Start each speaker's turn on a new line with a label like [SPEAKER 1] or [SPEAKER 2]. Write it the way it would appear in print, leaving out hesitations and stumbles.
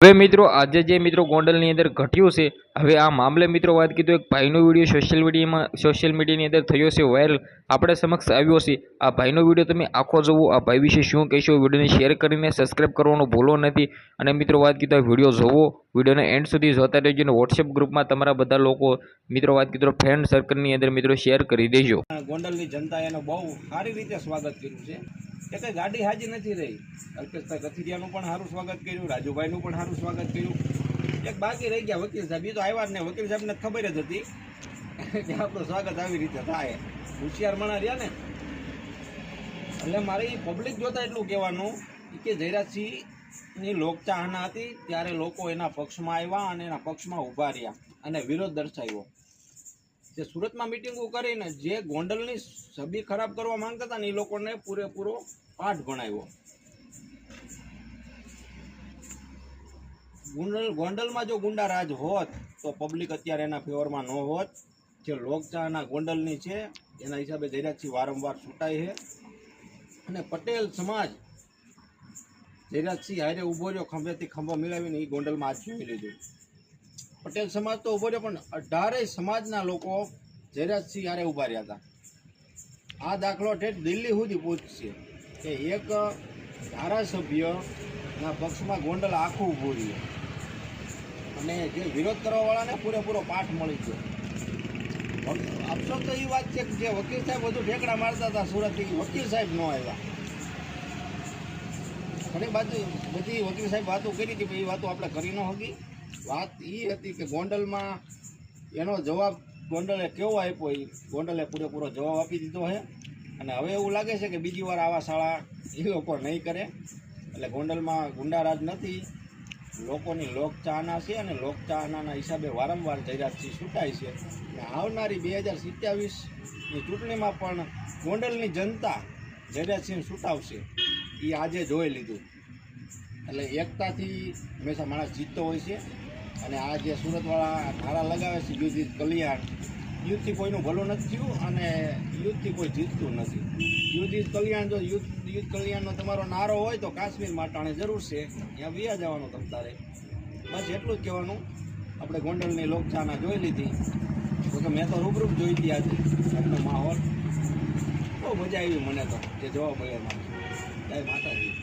[SPEAKER 1] હવે મિત્રો આજે જે મિત્રો ગોંડલની અંદર ઘટ્યું છે, હવે આ મામલે મિત્રો વાત કીધું એક ભાઈનો વિડીયો સોશિયલ મીડિયાની અંદર થયો છે વાયરલ, આપણે સમક્ષ આવ્યો છે। આ ભાઈનો વિડીયો તમે આખો જોવો, આ ભાઈ વિશે શું કહેશો, વિડીયોને શેર કરીને સબસ્ક્રાઈબ કરવાનું ભૂલો નથી। અને મિત્રો વાત કીધું વિડીયો જોવો, વિડીયોને એન્ડ સુધી જોતા રહેજો અને વોટ્સએપ ગ્રુપમાં તમારા બધા લોકો મિત્રો વાત કીધું ફ્રેન્ડ સર્કલની અંદર મિત્રો શેર કરી દેજો।
[SPEAKER 2] ગોંડલની જનતા એનો બહુ સારી રીતે સ્વાગત કર્યું છે કે કંઈ ગાડી હાજી નથી રહી। અલ્પેશભાઈ કથિરિયાનું પણ સારું સ્વાગત કર્યું, રાજુભાઈનું પણ સારું સ્વાગત કર્યું। એક બાકી રહી ગયા વકીલ સાહેબ, એ તો આવ્યા જ નહીં। વકીલ સાહેબને ખબર જ હતી કે આપણું સ્વાગત આવી રીતે થાય, હોશિયાર મણા રહ્યા ને। એટલે મારી પબ્લિક જોતા એટલું કહેવાનું કે જયરાજસિંહની લોકચાહના હતી ત્યારે લોકો એના પક્ષમાં આવ્યા અને એના પક્ષમાં ઊભા રહ્યા અને વિરોધ દર્શાવ્યો। જે સુરતમાં મિટિંગો કરીને જે ગોંડલની છબી ખરાબ કરવા માંગતા હતા ને એ લોકોને પૂરેપૂરો પાઠ ભણાવ્યો। ગોંડલમાં જો ગુંડા રાજ હોત તો પબ્લિક અત્યારે એના ફેવરમાં ન હોત। જે લોકચાહના ગોંડલની છે એના હિસાબે જયરાજસિંહ વારંવાર છૂટાય છે અને પટેલ સમાજ જયરાજસિંહ હારે ઊભો રહ્યો, ખંભેથી ખંભો મિલાવીને એ ગોંડલમાં આજ જોઈ લીધું। પટેલ સમાજ તો ઊભો રહ્યો પણ 18 સમાજના લોકો જયરાજસિંહ હારે ઊભા રહ્યા હતા। આ દાખલો ઠેઠ દિલ્હી સુધી પહોંચશે કે એક ધારાસભ્યના પક્ષમાં ગોંડલ આખું ઊભું રહ્યું અને જે વિરોધ કરવાવાળાને પૂરેપૂરો પાઠ મળી ગયો। અફસોસ તો એ વાત છે કે જે વકીલ સાહેબ બધું ઠેકડા મારતા હતા સુરતથી, વકીલ સાહેબ ન આવ્યા। ઘણી બધી વકીલ સાહેબ વાતો કરી હતી પણ એ વાતો આપણે કરી ન શકી। વાત એ હતી કે ગોંડલમાં એનો જવાબ ગોંડલે કેવો આપ્યો, એ ગોંડલે પૂરેપૂરો જવાબ આપી દીધો છે અને હવે એવું લાગે છે કે બીજી વાર આવા શાળા એ લોકો નહીં કરે। એટલે ગોંડલમાં ગુંડારાજ નથી, લોકોની લોકચાહના છે અને લોકચાહનાના હિસાબે વારંવાર જયરાજસિંહ છૂટાય છે અને આવનારી 2027ની ચૂંટણીમાં પણ ગોંડલની જનતા જયરાજસિંહ છૂટાવશે એ આજે જોઈ લીધું। એટલે એકતાથી હંમેશા માણસ જીતતો હોય છે અને આ જે સુરતવાળા નારા લગાવે છે યુદ્ધ ઇઝ કલ્યાણ, યુદ્ધથી કોઈનું ભલું નથી થયું અને યુદ્ધથી કોઈ જીતતું નથી। યુદ્ધ ઇઝ કલ્યાણ, જો યુદ્ધ કલ્યાણનો તમારો નારો હોય તો કાશ્મીર માટાણે જરૂર છે, ત્યાં વ્યા જવાનું તમતારે। બસ એટલું જ કહેવાનું। આપણે ગોંડલની લોકચાહના જોઈ લીધી, તો કે મેં તો રૂબરૂપ જોઈ હતી આજે આજનો માહોલ, બહુ મજા આવી મને તો જે જોવા મળે એમાં। જય માતાજી।